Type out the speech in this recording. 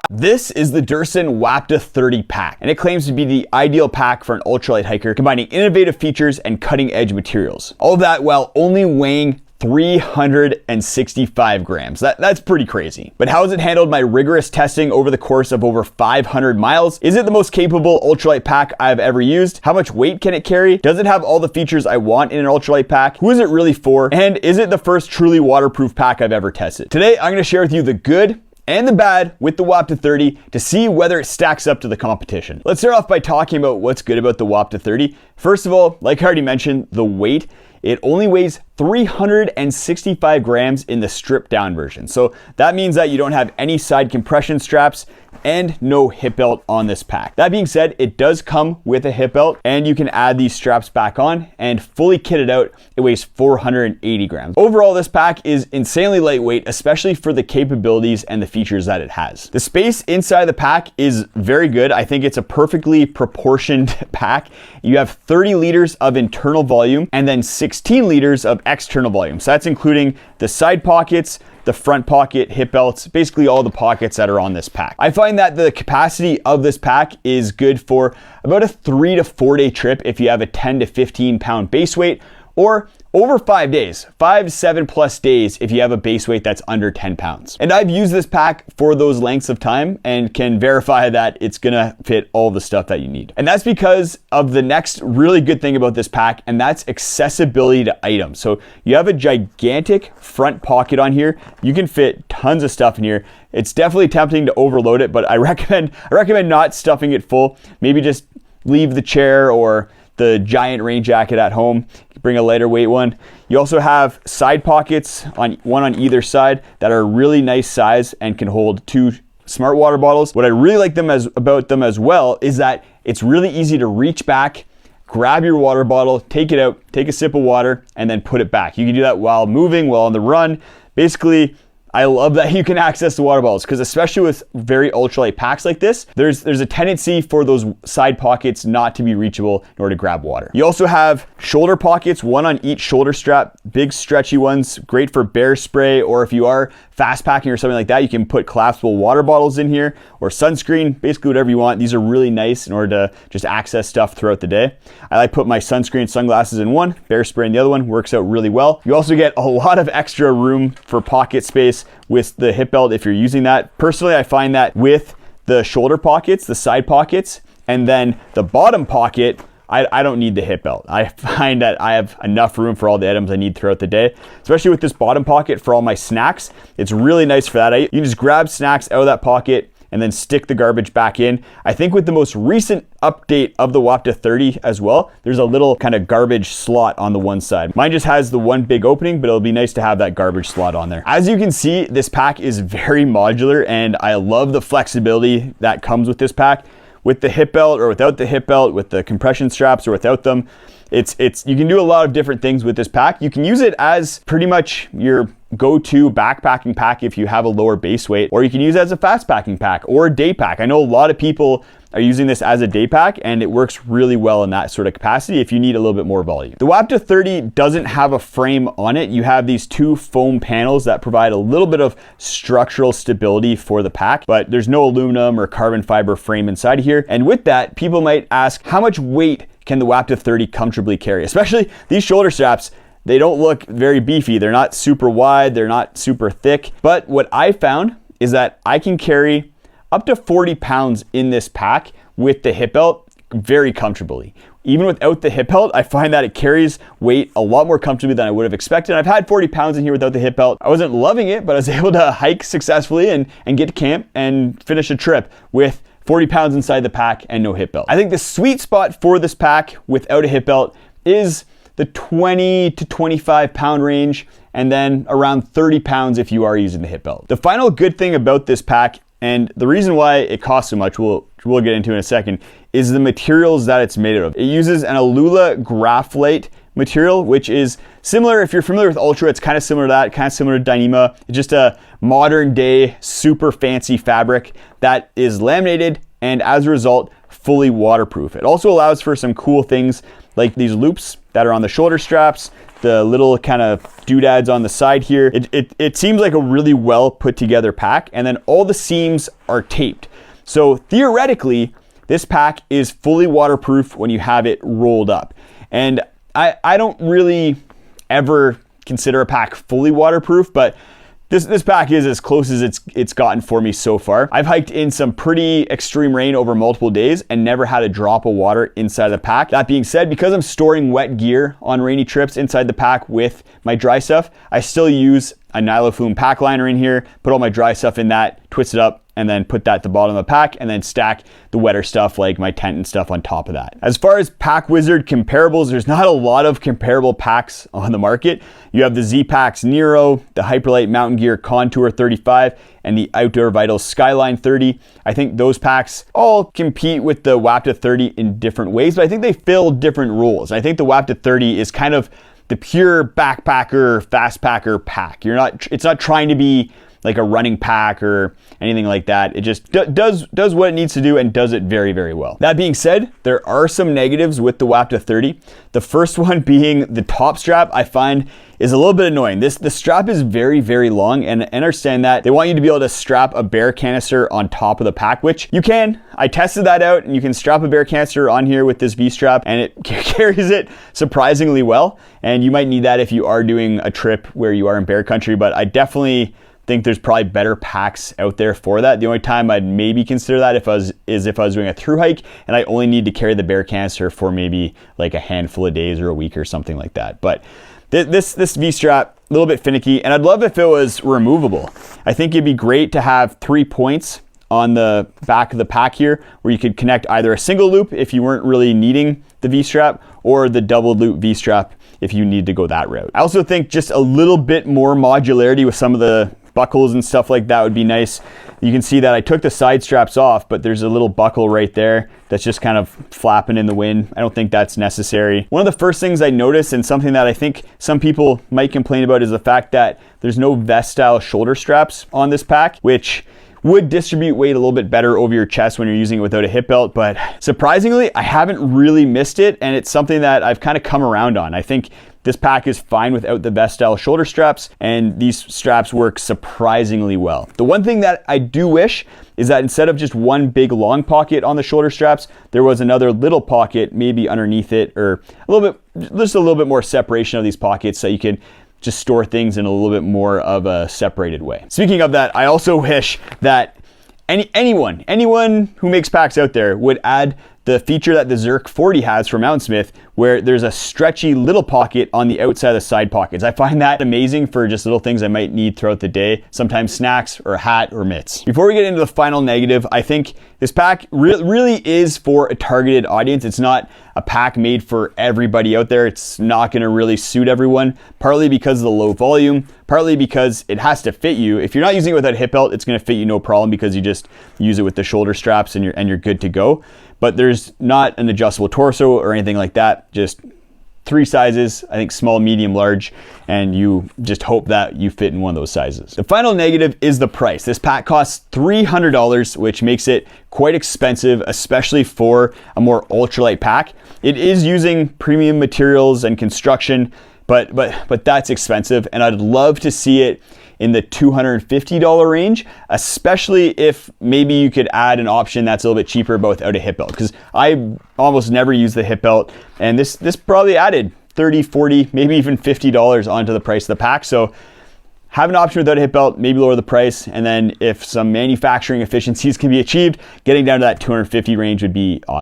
This is the Durston Wapta 30 pack, and it claims to be the ideal pack for an ultralight hiker, combining innovative features and cutting-edge materials. All of that while only weighing 365 grams. That's pretty crazy. But how has it handled my rigorous testing over the course of over 500 miles? Is it the most capable ultralight pack I've ever used? How much weight can it carry? Does it have all the features I want in an ultralight pack? Who is it really for? And is it the first truly waterproof pack I've ever tested? Today, I'm gonna share with you the good and the bad with the Wapta 30 to see whether it stacks up to the competition. Let's start off by talking about what's good about the Wapta 30. First of all, like I already mentioned, the weight. It only weighs 365 grams in the stripped down version. So that means that you don't have any side compression straps and no hip belt on this pack. That being said, it does come with a hip belt and you can add these straps back on, and fully kitted out, it weighs 480 grams. Overall, this pack is insanely lightweight, especially for the capabilities and the features that it has. The space inside the pack is very good. I think it's a perfectly proportioned pack. You have 30 liters of internal volume and then 16 liters of external volume. So that's including the side pockets, the front pocket, hip belts, basically all the pockets that are on this pack. I find that the capacity of this pack is good for about a 3 to 4 day trip if you have a 10 to 15 pound base weight, or over 5 days, 5 to 7 plus days if you have a base weight that's under 10 pounds. And I've used this pack for those lengths of time and can verify that it's gonna fit all the stuff that you need. And that's because of the next really good thing about this pack, and that's accessibility to items. So you have a gigantic front pocket on here. You can fit tons of stuff in here. It's definitely tempting to overload it, but I recommend not stuffing it full. Maybe just leave the chair or the giant rain jacket at home. Bring a lighter weight one. You also have side pockets, one on either side, that are really nice size and can hold 2 smart water bottles. What I really like about them as well is that it's really easy to reach back, grab your water bottle, take it out, take a sip of water, and then put it back. You can do that while moving, while on the run. Basically, I love that you can access the water bottles, because especially with very ultralight packs like this, there's a tendency for those side pockets not to be reachable in order to grab water. You also have shoulder pockets, one on each shoulder strap, big stretchy ones, great for bear spray, or if you are fast packing or something like that, you can put collapsible water bottles in here, or sunscreen, basically whatever you want. These are really nice in order to just access stuff throughout the day. I like put my sunscreen and sunglasses in one, bear spray in the other one, works out really well. You also get a lot of extra room for pocket space with the hip belt if you're using that. Personally, I find that with the shoulder pockets, the side pockets, and then the bottom pocket, I don't need the hip belt. I find that I have enough room for all the items I need throughout the day, especially with this bottom pocket for all my snacks. It's really nice for that. You can just grab snacks out of that pocket and then stick the garbage back in. I think with the most recent update of the Wapta 30 as well, there's a little kind of garbage slot on the one side. Mine just has the one big opening, but it'll be nice to have that garbage slot on there. As you can see, this pack is very modular, and I love the flexibility that comes with this pack. With the hip belt or without the hip belt, with the compression straps or without them, you can do a lot of different things with this pack. You can use it as pretty much your go-to backpacking pack if you have a lower base weight, or you can use it as a fast packing pack or a day pack. I know a lot of people are using this as a day pack, and it works really well in that sort of capacity if you need a little bit more volume. The Wapta 30 doesn't have a frame on it. You have these 2 foam panels that provide a little bit of structural stability for the pack, but there's no aluminum or carbon fiber frame inside of here. And with that, people might ask, how much weight can the Wapta 30 comfortably carry? Especially these shoulder straps. They don't look very beefy. They're not super wide. They're not super thick. But what I found is that I can carry up to 40 pounds in this pack with the hip belt very comfortably. Even without the hip belt, I find that it carries weight a lot more comfortably than I would have expected. I've had 40 pounds in here without the hip belt. I wasn't loving it, but I was able to hike successfully and get to camp and finish a trip with 40 pounds inside the pack and no hip belt. I think the sweet spot for this pack without a hip belt is the 20 to 25 pound range, and then around 30 pounds if you are using the hip belt. The final good thing about this pack, and the reason why it costs so much, we'll get into in a second, is the materials that it's made out of. It uses an Alula graphite material, which is similar, if you're familiar with Ultra, it's kind of similar to that, kind of similar to Dyneema. It's just a modern day, super fancy fabric that is laminated and as a result, fully waterproof. It also allows for some cool things like these loops that are on the shoulder straps the little kind of doodads on the side here. It seems like a really well put together pack, and then all the seams are taped. So theoretically, this pack is fully waterproof when you have it rolled up. And I don't really ever consider a pack fully waterproof, but this pack is as close as it's gotten for me so far. I've hiked in some pretty extreme rain over multiple days and never had a drop of water inside the pack. That being said, because I'm storing wet gear on rainy trips inside the pack with my dry stuff, I still use a Nyloflume pack liner in here, put all my dry stuff in that, twist it up, and then put that at the bottom of the pack, and then stack the wetter stuff like my tent and stuff on top of that. As far as PackWizard comparables, there's not a lot of comparable packs on the market. You have the Z-Packs Nero, the Hyperlight Mountain Gear Contour 35, and the Outdoor Vitals Skyline 30. I think those packs all compete with the Wapta 30 in different ways, but I think they fill different roles. I think the Wapta 30 is kind of the pure backpacker, fast packer pack. It's not trying to be like a running pack or anything like that. It just does what it needs to do and does it very, very well. That being said, there are some negatives with the Wapta 30. The first one being the top strap, I find is a little bit annoying. The strap is very, very long, and I understand that they want you to be able to strap a bear canister on top of the pack, which you can. I tested that out, and you can strap a bear canister on here with this V-strap, and it carries it surprisingly well. And you might need that if you are doing a trip where you are in bear country, but I definitely think there's probably better packs out there for that. The only time I'd maybe consider that if I was doing a through hike and I only need to carry the bear canister for maybe like a handful of days or a week or something like that. But this V-strap, a little bit finicky, and I'd love if it was removable. I think it'd be great to have 3 points on the back of the pack here where you could connect either a single loop if you weren't really needing the V-strap, or the double loop V-strap if you need to go that route. I also think just a little bit more modularity with some of the buckles and stuff like that would be nice. You can see that I took the side straps off, but there's a little buckle right there that's just kind of flapping in the wind. I don't think that's necessary. One of the first things I noticed, and something that I think some people might complain about, is the fact that there's no vest style shoulder straps on this pack, which would distribute weight a little bit better over your chest when you're using it without a hip belt. But surprisingly, I haven't really missed it, and it's something that I've kind of come around on. I think this pack is fine without the vest style shoulder straps, and these straps work surprisingly well. The one thing that I do wish is that instead of just one big long pocket on the shoulder straps, there was another little pocket maybe underneath it, or just a little bit more separation of these pockets so you can just store things in a little bit more of a separated way. Speaking of that, I also wish that anyone who makes packs out there would add the feature that the Zerk 40 has for Mountainsmith, where there's a stretchy little pocket on the outside of the side pockets. I find that amazing for just little things I might need throughout the day, sometimes snacks or a hat or mitts. Before we get into the final negative, I think this pack really is for a targeted audience. It's not a pack made for everybody out there. It's not gonna really suit everyone, partly because of the low volume, partly because it has to fit you. If you're not using it without a hip belt, it's gonna fit you no problem because you just use it with the shoulder straps and you're good to go. But there's not an adjustable torso or anything like that. Just 3 sizes, I think small, medium, large, and you just hope that you fit in one of those sizes. The final negative is the price. This pack costs $300, which makes it quite expensive, especially for a more ultralight pack. It is using premium materials and construction, but that's expensive, and I'd love to see it in the $250 range, especially if maybe you could add an option that's a little bit cheaper but without a hip belt, because I almost never use the hip belt, and this probably added $30, $40, maybe even $50 onto the price of the pack. So have an option without a hip belt, maybe lower the price, and then if some manufacturing efficiencies can be achieved, getting down to that $250 range would be awesome.